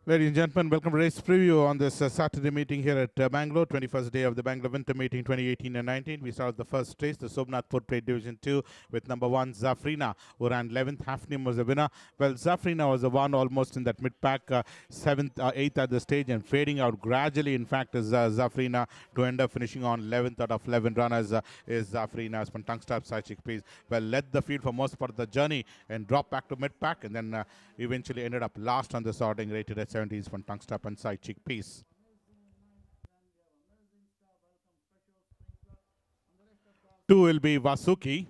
Ladies and gentlemen, welcome to race preview on this Saturday meeting here at Bangalore, 21st day of the Bangalore Winter Meeting 2018 and 19. We start the first race, the Somnathpur Plate Division 2 with number 1, Zafrina, who ran 11th. Hafnim was the winner. Well, Zafrina was the one almost in that mid-pack, 7th, 8th at the stage and fading out gradually. In fact, is Zafrina to end up finishing on 11th out of 11 runners is Zafrina's from Tungstar Psychic Piece. Well, led the field for most part of the journey and dropped back to mid-pack and then eventually ended up last on the sorting, rated at 70s from Tungstar and Side Chick Piece. Two will be Vasuki.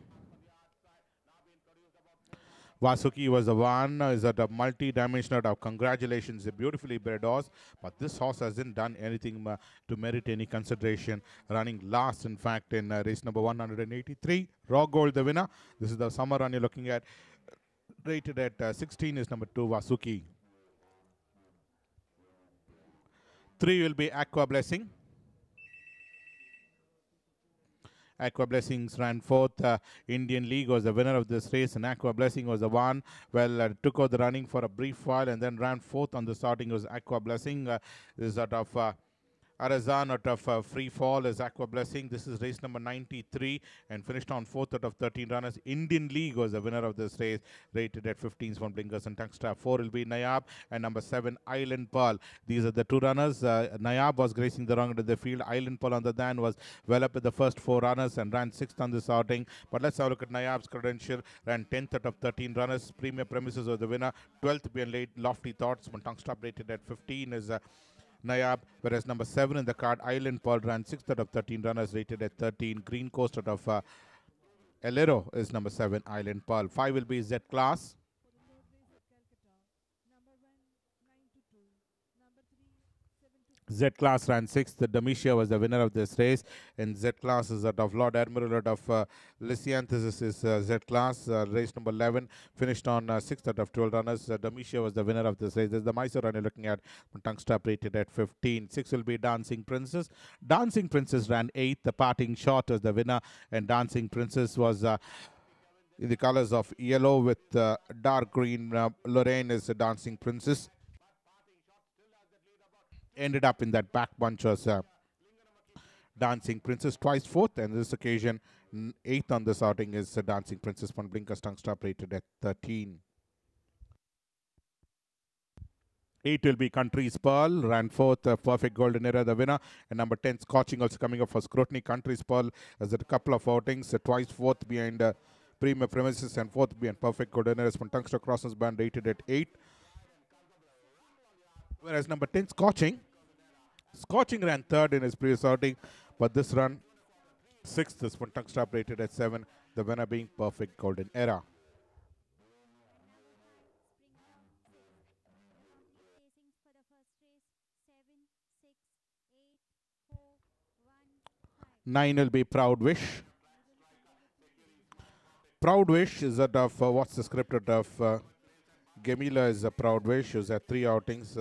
Vasuki was the one, is at a multi-dimensional of congratulations, a beautifully bred horse, but this horse hasn't done anything to merit any consideration, running last in fact in race number 183. Raw Gold the winner. This is the summer run you're looking at, rated at 16 is number 2 Vasuki. 3 will be Aqua Blessing. Aqua Blessings ran 4th. Indian League was the winner of this race, and Aqua Blessing was the one. Well, took out the running for a brief while and then ran 4th on the starting. Was Aqua Blessing. This is out of ANAAZAAN out of Free Fall is Aqua Blessing. This is race number 93 and finished on 4th out of 13 runners. Indian League was the winner of this race, rated at 15s from Blinkers and Tungstar. 4 will be Nayab and number 7 Island Pearl. These are the two runners. Nayab was gracing the wrong end of the field. Island Pearl on the dan was well up with the first 4 runners and ran 6th on this outing. But let's have a look at Nayab's credential. Ran 10th out of 13 runners. Premier Premises was the winner. 12th being late. Lofty Thoughts from Tungstar, rated at 15 is Nayab, whereas number 7 in the card, Island Pearl, ran 6th out of 13 runners, rated at 13. Green Coast out of Elero is number 7, Island Pearl. 5 will be Z Class. Z Class ran 6th. Domitia was the winner of this race. And Z Class is out of Lord Admiral out of Lysianthus is Z Class. Race number 11 finished on 6th out of 12 runners. Domitia was the winner of this race. This is the Mysore run you're looking at. Tungstar, rated at 15. 6 will be Dancing Princess. Dancing Princess ran 8th. The Parting Shot was the winner. And Dancing Princess was in the colors of yellow with dark green. Lorraine is the Dancing Princess. Ended up in that back bunch was Dancing Princess, twice 4th, and this occasion 8th on this outing is Dancing Princess from Blinkers Tungstar, rated at 13. 8 will be Country's Pearl, ran 4th, Perfect Golden Era the winner, and number 10 Scorching also coming up for scrutiny. Country's Pearl has a couple of outings, twice 4th behind Premier Premises and 4th behind Perfect Golden Era from Tungstar Crosses band, rated at 8. Whereas number 10 Scorching ran 3rd in his previous outing, but this run 6th is from Tungstar, rated at 7, the winner being Perfect Golden Era. Nine will be Proud Wish. Proud Wish is out of, what's the script out of Gemila is a Proud Wish, who's had 3 outings.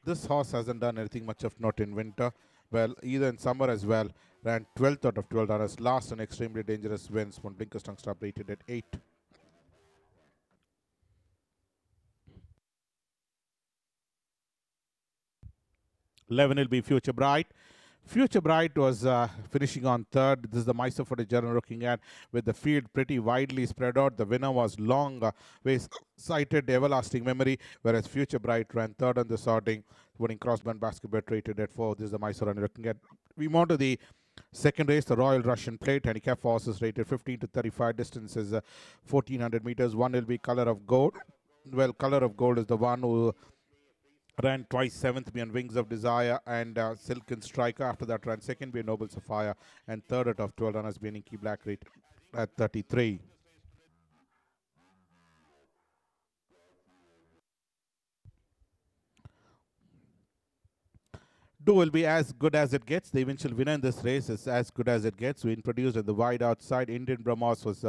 This horse hasn't done anything much of note in winter. Well, either in summer as well. Ran 12th out of 12 runners. Last and extremely dangerous wins from Blinkers Tungstar, rated at 8. Eleven will be Future Bright. Future Bright was finishing on 3rd. This is the Mysore footage journal looking at, with the field pretty widely spread out. The winner was long sighted Everlasting Memory, whereas Future Bright ran 3rd on the sorting, winning crossband basket, rated at 4. This is the Mysore run looking at. We move on to the second race, the Royal Russian Plate. Handicap for horses rated 15 to 35. Distance is 1400 meters. 1 will be Color of Gold. Well, Color of Gold is the one who ran twice 7th behind Wings of Desire and Silken Striker. After that ran 2nd behind Noble Sapphire and 3rd out of 12 runners behind INKY Black, rate at 33. Do will be As Good As It Gets. The eventual winner in this race is As Good As It Gets. We introduced at the wide outside. Indian BRAHMOS was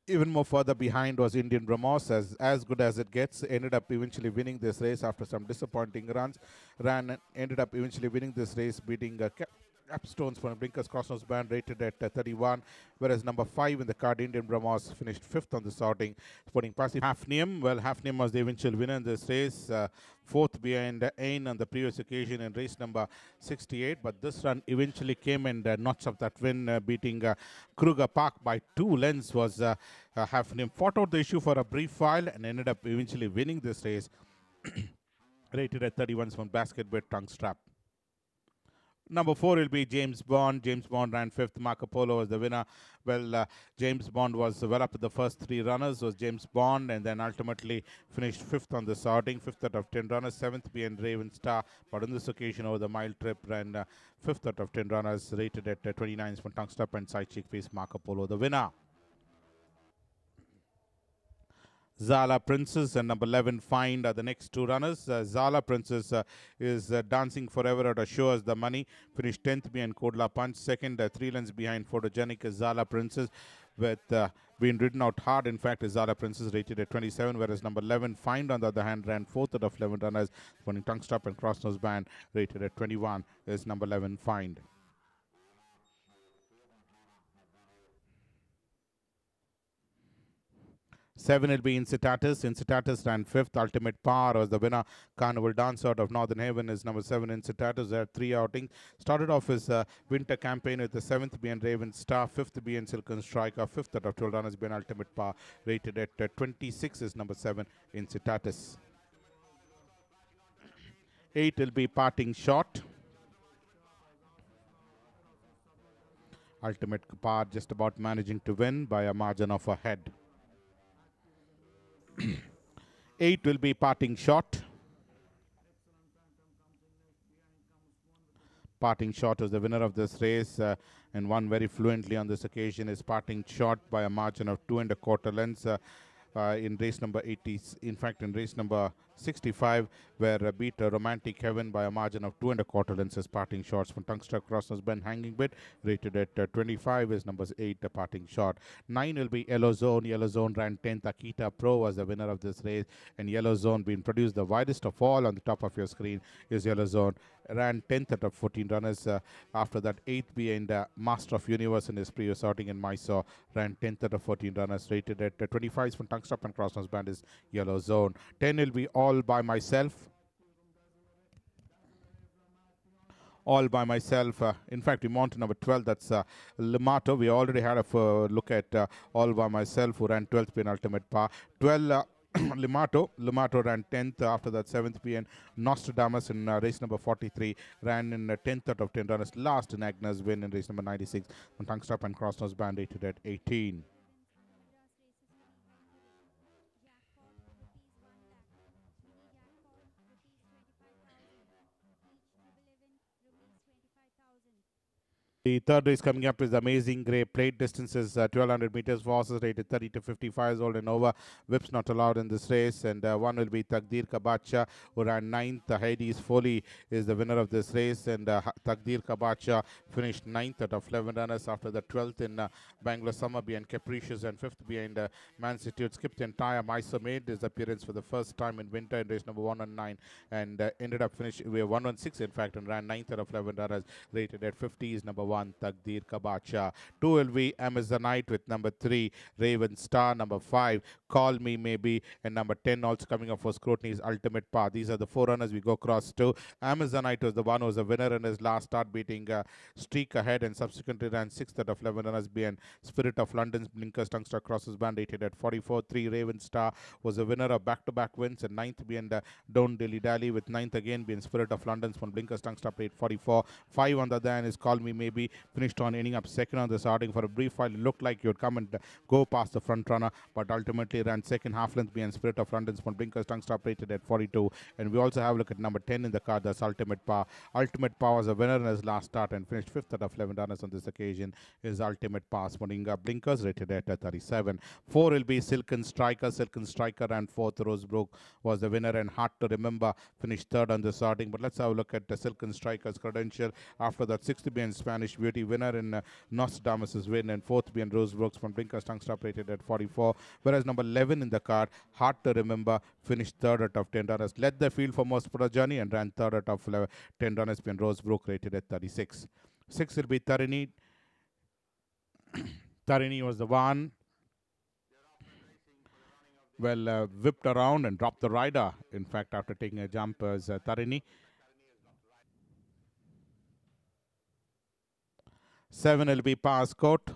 even more further behind was Indian BRAHMOS. As Good As It Gets ended up eventually winning this race after some disappointing runs. Ended up eventually winning this race, beating Upstones for Blinkers Crossnose Band rated at 31, whereas number 5 in the card, Indian BRAHMOS, finished 5th on the sorting. Sporting Passive Hafnium, well, Hafnium was the eventual winner in this race, 4th behind Ain on the previous occasion in race number 68, but this run eventually came and notched up that win, beating Kruger Park by 2 lengths. Was Hafnium fought out the issue for a brief while and ended up eventually winning this race, rated at 31 from basket with tongue strap. Number 4 will be James Bond. James Bond ran 5th. Marco Polo was the winner. Well, James Bond was well up with the first 3 runners, was James Bond, and then ultimately finished 5th on the sorting, 5th out of 10 runners, 7th being REVAN STAR, but on this occasion over the mile trip ran 5th out of 10 runners, rated at 29 from tongue strap and side cheek face. Marco Polo the winner. Zala Princess and number 11 Find are the next 2 runners. Zala Princess is dancing forever out of show as the money. Finished 10th behind Kodla Punch. Second, 3 lengths behind Photogenic is Zala Princess, with being ridden out hard. In fact, is Zala Princess rated at 27, whereas number 11 Find on the other hand ran 4th out of 11 runners, winning tongue strap and cross nose band, rated at 21 is number 11 Find. 7 will be Incitatus. Incitatus ran 5th. Ultimate Power was the winner. Carnival Dance out of Northern Haven is number 7 Incitatus. There are 3 outings. Started off his winter campaign with the 7th being REVAN STAR, 5th being Silken Striker, 5th out of 12 runners being Ultimate Power. Rated at 26 is number 7 Incitatus. 8 will be Parting Shot. Ultimate Power just about managing to win by a margin of a head. 8 will be Parting Shot. Parting Shot is the winner of this race and won very fluently on this occasion. Is Parting Shot by a margin of 2 1/4 lengths in race number 80. In fact, in race number 65, where beat Romantic Heaven by a margin of 2 1/4 lengths as Parting Shots. From Tungster Crossnose Bend Hanging Bit, rated at 25 is number 8, Parting Shot. 9 will be Yellow Zone. Yellow Zone ran 10th. Akita Pro was the winner of this race, and Yellow Zone being produced the widest of all on the top of your screen is Yellow Zone. Ran 10th out of 14 runners. After that, 8th behind Master of Universe in his previous outing in Mysore. Ran 10th out of 14 runners, rated at 25 from Tongue Stop and Crossnose Band is Yellow Zone. 10 will be All By Myself. All By Myself. In fact, we mount to number 12. That's Limato. We already had a look at All By Myself, who ran 12th being Ultimate Power. 12. Limato ran 10th. After that, 7th being Nostradamus in race number 43. Ran in 10th out of 10 runners. Last in Agnes win in race number 96. On Tongue Stop and Crossnose Band, rated at 18. The third race coming up is the Amazing Grey Plate. Distances 1200 meters for horses rated 30 to 55 years old and over. Whips not allowed in this race. And one will be TAQDEER Ka Badshah, who ran 9th. HAEDI'S FOLLY is the winner of this race. And TAQDEER Ka Badshah finished 9th out of 11 runners. After the 12th in Bangalore Summer behind Capricious, and 5th behind Mansitude. Skipped entire Mysore made his appearance for the first time in winter in race number 119. And ended up finishing 116 in fact, and ran 9th out of 11 runners. Rated at 50 is number 1. TAQDEER Ka Badshah. 2 will be Amazonite with number 3 REVAN STAR, number 5 Call Me Maybe, and number 10 also coming up for scrutiny is Ultimate Power. These are the 4 runners we go across to. Amazonite was the one who was a winner in his last start, beating Streak Ahead, and subsequently ran 6th out of 11 runners behind Spirit of London's Blinkers Tungster Crosses Band, rated at 44. 3 REVAN STAR was a winner of back-to-back wins, and 9th behind Don't Dilly Dally, with 9th again being Spirit of London's from Blinkers Tungster, rate 44. 5 on the other hand is Call Me Maybe. Finished on ending up second on the starting. For a brief while, it looked like he would come and go past the front runner, but ultimately ran second half length behind Spirit of London's from Blinkers Tongue Stop, rated at 42. And we also have a look at number 10 in the card, that's Ultimate Power. Ultimate Power was a winner in his last start and finished 5th out of 11 runners on this occasion. Is Ultimate Power sporting Blinkers, rated at 37. 4 will be Silken Striker. Silken Striker ran 4th. Rosebrook was the winner, and Heart to Remember finished 3rd on the starting. But let's have a look at the Silken Striker's credential. After that, 6th behind Spanish Beauty, winner in Nostradamus' win, and 4th behind Rosebrooks from Blinkers Tongue Stop, rated at 44. Whereas number 11 in the card, Heart to Remember, finished 3rd out of 10 runners. Led the field for most part of the journey and ran 3rd out of 10 runners behind Rosebrook, rated at 36. 6 will be Tarini. Tarini was the one. Well, whipped around and dropped the rider. In fact, after taking a jump as Tarini. 7 will be POWERSCOURT.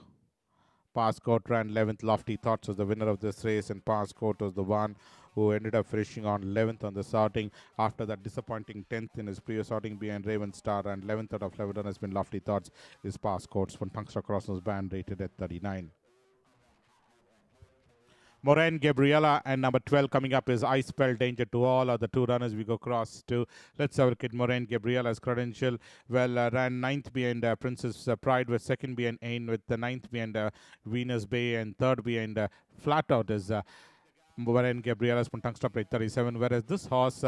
POWERSCOURT ran 11th. Lofty Thoughts was the winner of this race, and POWERSCOURT was the one who ended up finishing on 11th on the starting after that disappointing 10th in his previous starting behind REVAN STAR, and 11th out of 11 has been Lofty Thoughts. Is POWERSCOURT's one tungsten across his band rated at 39. MORRANE GABRIELLA and number 12 coming up is I Spell Danger to All are the two runners we go across to. Let's have a look at MORRANE GABRIELLA's credential. Well, ran 9th behind Princess Pride, with 2nd behind Ain, with the 9th behind Venus Bay, and 3rd behind Flat Out is MORRANE GABRIELLA's Puntang Stop rate 37. Whereas this horse,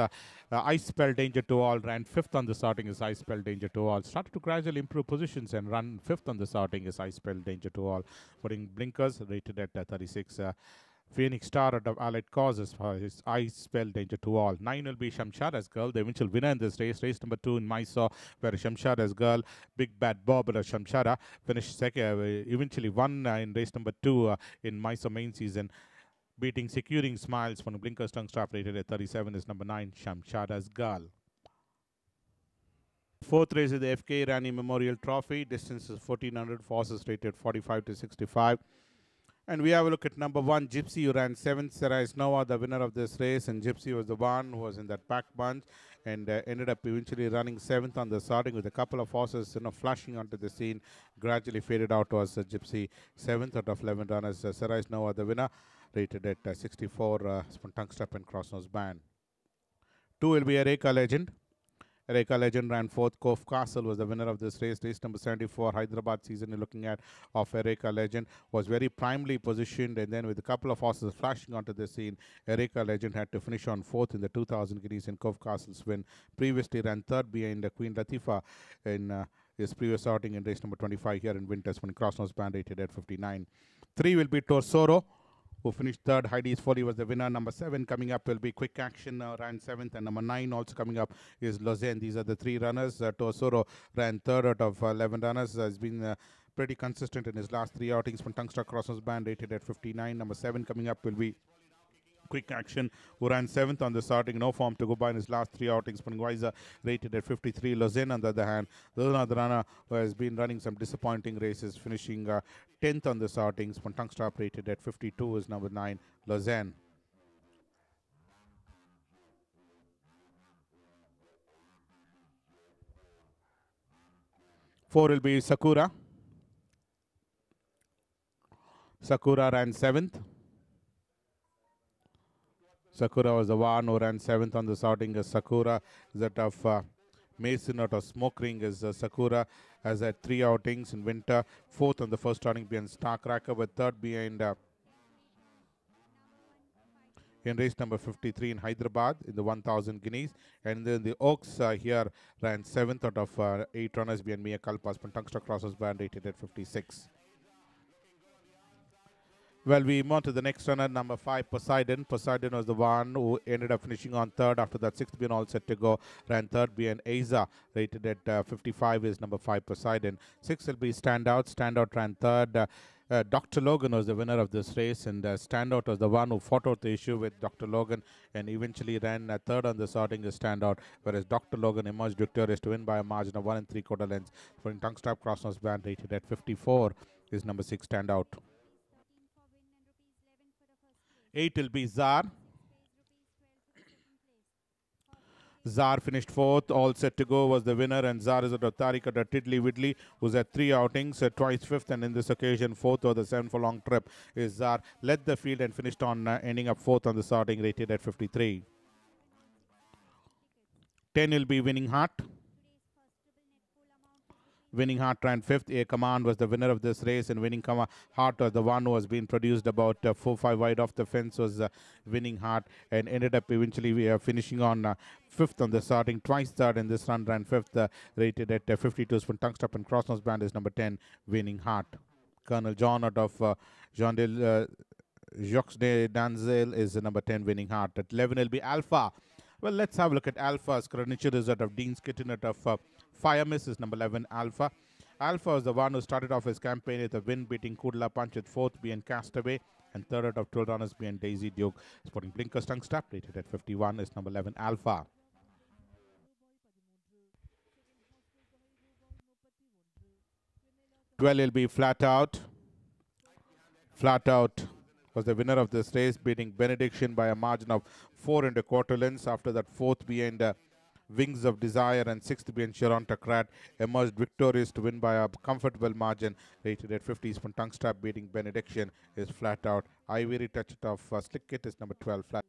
I Spell Danger to All, ran 5th on the starting is I Spell Danger to All. Started to gradually improve positions and run 5th on the starting is I Spell Danger to All. Putting blinkers rated at 36. Phoenix Star out of Allied Causes for his I Spell Danger to All. 9 will be Shamshada's Girl, the eventual winner in this race. Race number 2 in Mysore, where Shamshada's Girl, Big Bad Bob and Shamshada finished second, eventually won in race number 2 in Mysore main season, beating Securing Smiles from Blinkers Tongue Strap rated at 37 is number 9, Shamshada's Girl. 4th race is the FK Rani Memorial Trophy. Distance is 1400, forces rated 45 to 65. And we have a look at number 1, Gypsy, who ran 7th. Sarah is Nova, the winner of this race, and Gypsy was the one who was in that pack bunch and ended up eventually running 7th on the starting, with a couple of horses flashing onto the scene. Gradually faded out was Gypsy, 7th out of 11 runners. Sarah is Nova, the winner, rated at 64, tongue step and cross nose band. 2 will be ARECA Legend. ARECA Legend ran 4th. CORFE Castle was the winner of this race. Race number 74, Hyderabad season you're looking at of ARECA Legend, was very primely positioned, and then with a couple of horses flashing onto the scene, ARECA Legend had to finish on 4th in the 2000 guineas in CORFE Castle's win. Previously ran 3rd behind Queen Latifah in his previous outing in race number 25 here in Winters, when cross nose band rated at 59. 3 will be Torsoro, who finished 3rd. HAEDI'S FOLLY was the winner. Number 7 coming up will be Quick Action, ran 7th, and number 9 also coming up is Lausanne. These are the 3 runners. Torsoro ran 3rd out of 11 runners. Has been pretty consistent in his last 3 outings from Tungsta Crossers band, rated at 59. Number 7 coming up will be Quick Action, who ran 7th on the starting, no form to go by in his last 3 outings. Pungwaiza rated at 53. Lausanne, on the other hand, the another runner who has been running some disappointing races, finishing 10th on the startings. Puntang Stop rated at 52 is number 9, Lausanne. Four will be Sakura. Sakura ran 7th. Sakura was the one who ran 7th on the starting. Sakura that of Mason out of Smoke Ring is Sakura has had 3 outings in winter. 4th on the first starting behind Starcracker, with 3rd behind in race number 53 in Hyderabad in the 1000 guineas. And then the Oaks here ran 7th out of 8 runners behind Mia Kalpas. Tungsta Crosses band rated at 56. Well, we move on to the next runner, number 5, Poseidon. Poseidon was the one who ended up finishing on 3rd. After that, 6th being all set to go. Ran 3rd behind AEISIR, rated at 55 is number 5, Poseidon. 6 will be Standout. Standout ran 3rd. Dr. Logan was the winner of this race, and Standout was the one who fought out the issue with Dr. Logan and eventually ran 3rd on the starting as Standout, whereas Dr. Logan emerged victorious to win by a margin of 1 3/4 lengths. For Tungstap Crossnose band, rated at 54 is number 6, Standout. 8 will be Zar. Zar finished 4th, all set to go was the winner, and Zar is out of Tariq Tiddly Widley, who's had 3 outings, twice 5th, and in this occasion 4th or the 7 for long trip is Zar. Led the field and finished on ending up 4th on the starting, rated at 53. 10 will be Winning Heart. Winning Heart ran 5th. A Command was the winner of this race, and Winning Heart was the one who was being produced about 4-5 wide off the fence was Winning Heart, and ended up eventually finishing on 5th on the starting, twice 3rd in this run, ran 5th, rated at 52. From Tungstop and Crossnose band is number 10, Winning Heart. Colonel John out of Jean de Jacques de Danzel is number 10, Winning Heart. At 11 will be Alpha. Well, let's have a look at Alpha's credential result of Dean's Kitten out of Fire Miss is number 11, Alpha. Alpha was the one who started off his campaign with a win, beating Kudla Punch with 4th being Castaway, and 3rd out of 12 runners being Daisy Duke. Sporting Blinkers tongue strap, rated at 51, is number 11 Alpha. 12 will be Flat Out. Flat Out was the winner of this race, beating Benediction by a margin of 4 1/4 lengths. After that, 4th behind Wings of Desire and 6th behind Sharon emerged victorious to win by a comfortable margin, rated at 50s from Tongue Strap, beating Benediction is Flat Out. Ivory Touch of Slick Kit is number 12 Flat.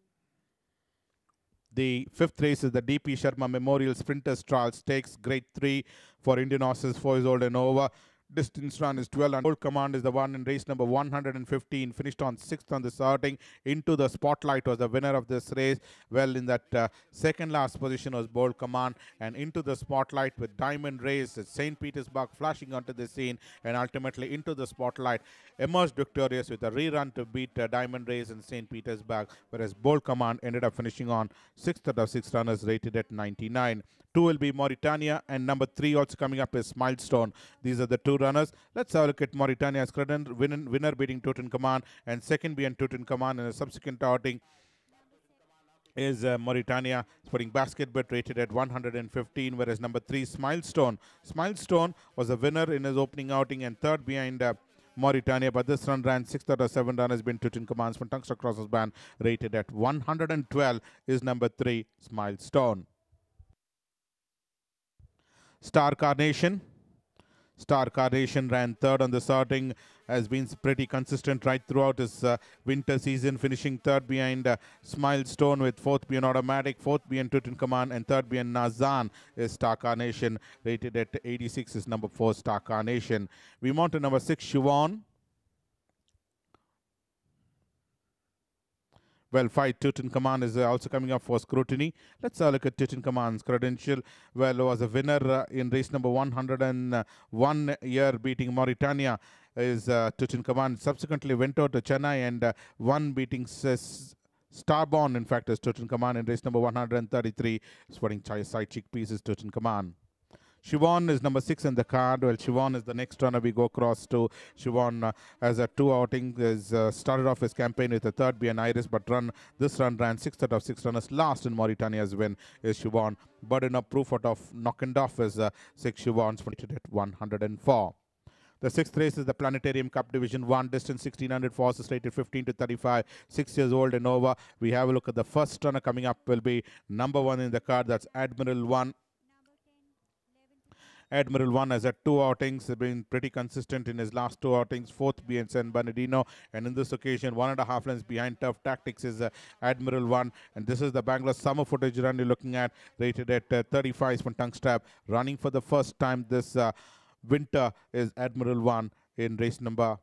The 5th race is the DP Sharma Memorial Sprinters Trial Stakes, Grade 3 for Indian horses, 4 years old and over. Distance run is 12, and Gold Command is the one in race number 115, finished on 6th on the starting. Into the Spotlight was the winner of this race. Well, in that second last position was Bold Command, and Into the Spotlight with Diamond Race at St. Petersburg flashing onto the scene, and ultimately Into the Spotlight emerged victorious with a rerun to beat Diamond Race in St. Petersburg, whereas Bold Command ended up finishing on 6th out of 6 runners, rated at 99. 2 will be Mauritania, and number 3 also coming up is Milestone. These are the 2 runners. Let's have a look at Mauritania's credit. Winner beating Tutankhamun, and second being Tutankhamun in a subsequent outing is Mauritania. Sporting Basket Bet rated at 115, whereas number 3 Smilestone. Smilestone was a winner in his opening outing and third behind Mauritania, but this run ran 6th out of 7 runners, been Tutankhamun's from Tungsten Crosses Band, rated at 112 is number 3 Smilestone. Star Carnation. Star Carnation ran 3rd on the starting, has been pretty consistent right throughout his winter season, finishing 3rd behind Smilestone with 4th being Automatic, 4th being Tutankhamun, and 3rd being ANAAZAAN is Star Carnation, rated at 86 is number 4 Star Carnation. We move on to number 6 Siobhan. Well, 5 Tutankhamun is also coming up for scrutiny. Let's look at Tutankhamun's credential. Well, was a winner in race number 101 year, beating Mauritania is Tutankhamun. Subsequently went out to Chennai and won, beating Starborn, in fact, is Tutankhamun in race number 133. Sporting side chickpeas is Tutankhamun. Siobhan is number 6 in the card. Well, Siobhan is the next runner we go across to. Siobhan has a 2 outing, is started off his campaign with a 3rd being Iris, but this run ran 6th out of 6 runners. Last in Mauritania's win is Siobhan. Burden of proof out of Knock and Off is 6 Siobhan's, rated at 104. The 6th race is the Planetarium Cup Division 1, distance 1600 for horses rated 15 to 35, 6 years old and over. We have a look at the first runner coming up will be number 1 in the card, that's Admiral 1. Admiral 1 has had 2 outings, been pretty consistent in his last 2 outings. 4th being San Bernardino, and in this occasion 1.5 lengths behind Tough Tactics is Admiral 1, and this is the Bangalore summer footage run you're looking at, rated at 35 from Tongue Strap. Running for the first time this winter is Admiral 1 in race number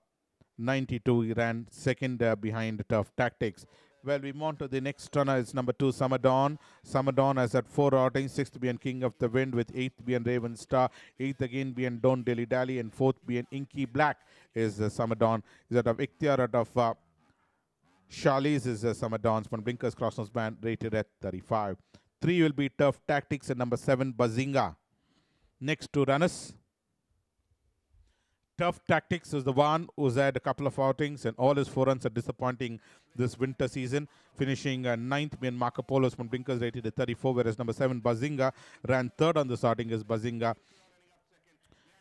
92. He ran 2nd behind Tough Tactics. Well, we move on to the next runner. It's number 2, Summer Dawn. Summer Dawn has had 4 outings. 6th being King of the Wind, with 8th being Raven Star, 8th again being Don't Dilly Dally, and 4th being Inky Black is Summer Dawn. Is out of Ikhtiar, out of Charlie's is Summer Dawn's from Blinkers Crossnose Band, rated at 35. 3 will be Tough Tactics, and number 7, Bazinga. Next 2 runners. Tough Tactics is the one who's had a couple of outings, and all his 4 runs are disappointing this winter season, finishing 9th being Marco Polo's from Blinkers, rated at 34, whereas number 7 Bazinga ran 3rd on the starting is Bazinga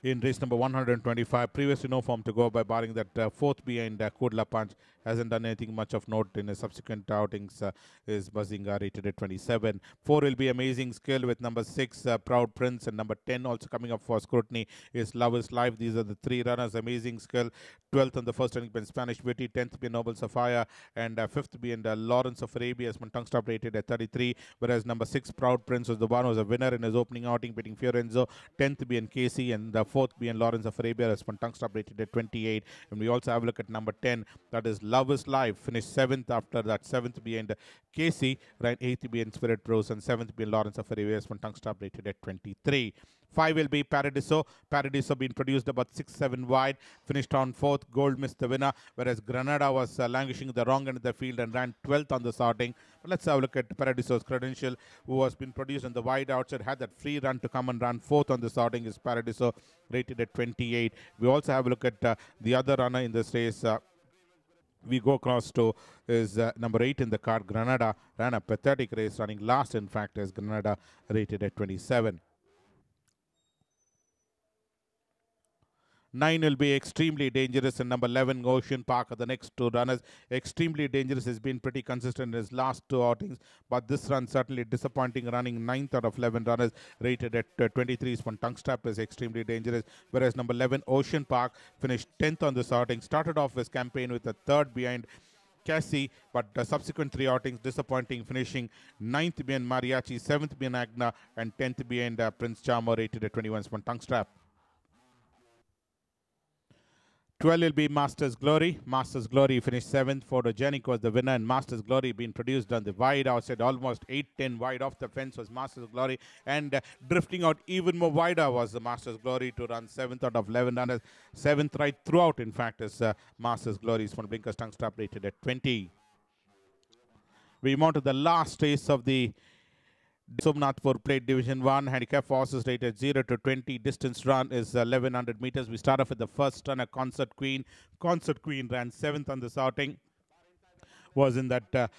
in race number 125. Previously no form to go by, barring that 4th behind Kudla Punch. Hasn't done anything much of note in his subsequent outings is Bazinga, rated at 27. 4 will be Amazing Skill with number 6 Proud Prince, and number 10 also coming up for scrutiny is Love is Life. These are the 3 runners. Amazing Skill 12th on the first inning being Spanish Beauty, 10th being Noble Sapphire, and 5th being Lawrence of Arabia, Tongue Stop, rated at 33, whereas number 6 Proud Prince was the one who was a winner in his opening outing, beating Fiorenzo, 10th being Casey, and the 4th being Lawrence of Arabia, as Tongue Stop, rated at 28. And we also have a look at number 10, that is Love is Life, finished 7th after that, 7th being Casey, right, 8th being Spirit Rose, and 7th being Lawrence of Arabia, as Tongue Stop, rated at 23. 5 will be Paradiso. Paradiso being produced about 6-7 wide, finished on 4th. Gold missed the winner, whereas Granada was languishing the wrong end of the field and ran 12th on the starting. But Let's have a look at Paradiso's credential, who has been produced on the wide outside, had that free run to come and run fourth on the starting is Paradiso, rated at 28. We also have a look at the other runner in this race. We go across to is number 8 in the card, Granada. Ran a pathetic race, running last in fact as Granada, rated at 27. 9 will be Extremely Dangerous, and number 11 Ocean Park are the next two runners. Extremely Dangerous has been pretty consistent in his last two outings, but this run certainly disappointing, running 9th out of 11 runners, rated at 23. One tongue strap is Extremely Dangerous, whereas number 11 Ocean Park finished 10th on this outing. Started off his campaign with a third behind Cassie, but the subsequent three outings disappointing, finishing 9th behind Mariachi, 7th behind Agna, and 10th behind Prince Charmer, rated at 21. One tongue strap. 12 will be Master's Glory. Master's Glory finished 7th. Photogenic was the winner, and Master's Glory being produced on the wide outside, almost 8-10 wide off the fence was Master's Glory, and drifting out even more wider was the Master's Glory to run 7th out of 11 runners. 7th right throughout, in fact, is Master's Glory. One Blinkers tongue strap, rated at 20. We move on to the last race of the Somnathpur Plate Division 1. Handicap horses rated 0 to 20. Distance run is 1100 meters. We start off with the first runner, Concert Queen. Concert Queen ran 7th on this outing. Was in that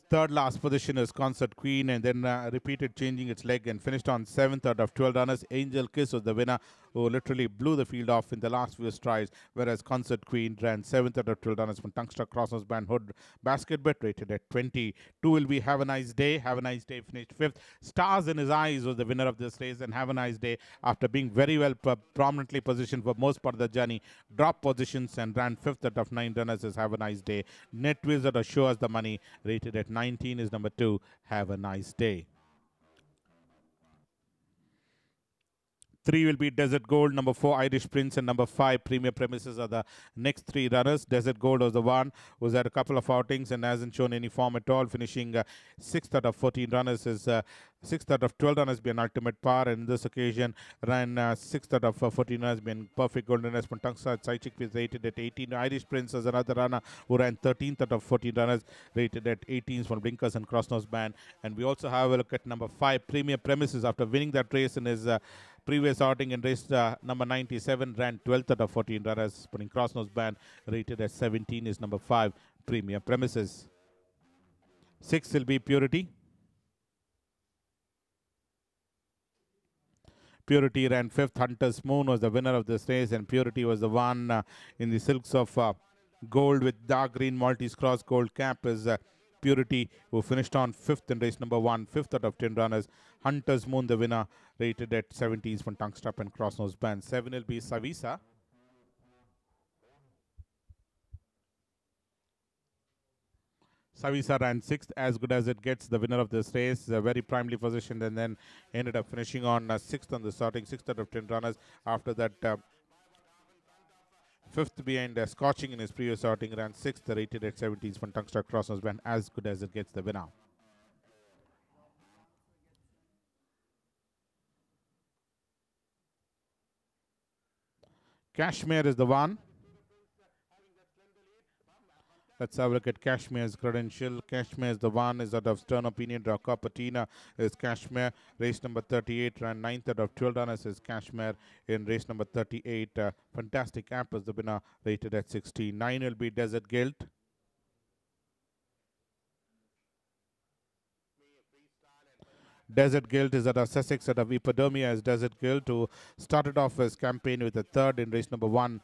third last position as Concert Queen, and then repeated changing its leg and finished on 7th out of 12 runners. Angel Kiss was the winner, who literally blew the field off in the last few strides, whereas Concert Queen ran 7th out of 12 runners from Tungster Crossnose Band Hood Basket Bet, rated at 20. 2 will be Have a Nice Day. Have a Nice Day finished 5th. Stars in His Eyes was the winner of this race, and Have a Nice Day, after being very well prominently positioned for most part of the journey, dropped positions and ran 5th out of 9 runners as Have a Nice Day. Net Wizard or Show Us the Money, rated at 19 is number 2, Have a Nice Day. 3 will be Desert Gold, number 4 Irish Prince, and number 5 Premier Premises are the next 3 runners. Desert Gold was the one who's had a couple of outings and hasn't shown any form at all, finishing 6th out of 14 runners. Is 6th out of 12 runners being ultimate par, and this occasion ran 6th out of 14 runners being perfect golden race. Saichik is rated at 18. Irish Prince is another runner who ran 13th out of 14 runners, rated at 18 for Blinkers and Crossnose Band. And we also have a look at number 5 Premier Premises, after winning that race in his previous outing in race number 97, ran 12th out of 14 runners, putting Crossnose Band, rated at 17 is number 5 Premier Premises. 6 will be Purity. Purity ran 5th. Hunter's Moon was the winner of this race, and Purity was the one in the silks of gold with dark green Maltese cross gold cap is Purity, who finished on 5th in race number 1, 5th out of 10 runners. Hunter's Moon, the winner, rated at 17s from Tongue Strap and Crossnose Band. 7 will be Savisa. Savisa ran 6th, As Good As It Gets, the winner of this race, very primely positioned, and then ended up finishing on 6th on the starting, 6th out of 10 runners. After that, 5th behind Scorching in his previous outing, ran 6th, rated at 17s from Tongue Strap Crossnose Band. As Good As It Gets, the winner. Kashmir is the one. Let's have a look at Kashmir's credential. Kashmir is the one, is out of Stern Opinion. Raka Patina is Kashmir. Race number 38, ran 9th out of 12 runners is Kashmir in race number 38. Fantastic App is the winner, rated at 16. 9 will be Desert Guilt. Desert Guilt is out of Sussex, out of Epidermia as Desert Guilt, who started off his campaign with a third in race number 1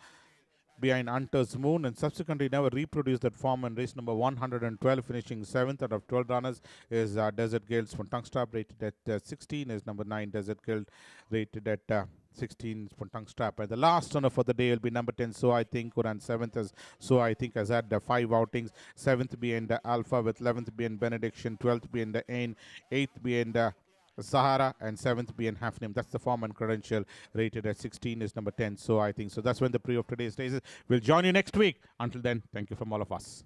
behind Hunter's Moon, and subsequently never reproduced that form in race number 112, finishing 7th out of 12 runners is Desert Guilt. From Tongue Strap, rated at 16 is number 9 Desert Guilt, rated at 16 for Tongue Strap. And the last runner for the day will be number 10 So I Think, who ran 7th as So I Think has had 5 outings. 7th behind Alpha, with 11th behind Benediction, 12th behind the Ain, 8th behind Sahara, and 7th being Hafnim. That's the form and credential, rated at 16 is number 10. So I think so. That's when the pre of today's races. We'll join you next week. Until then, thank you from all of us.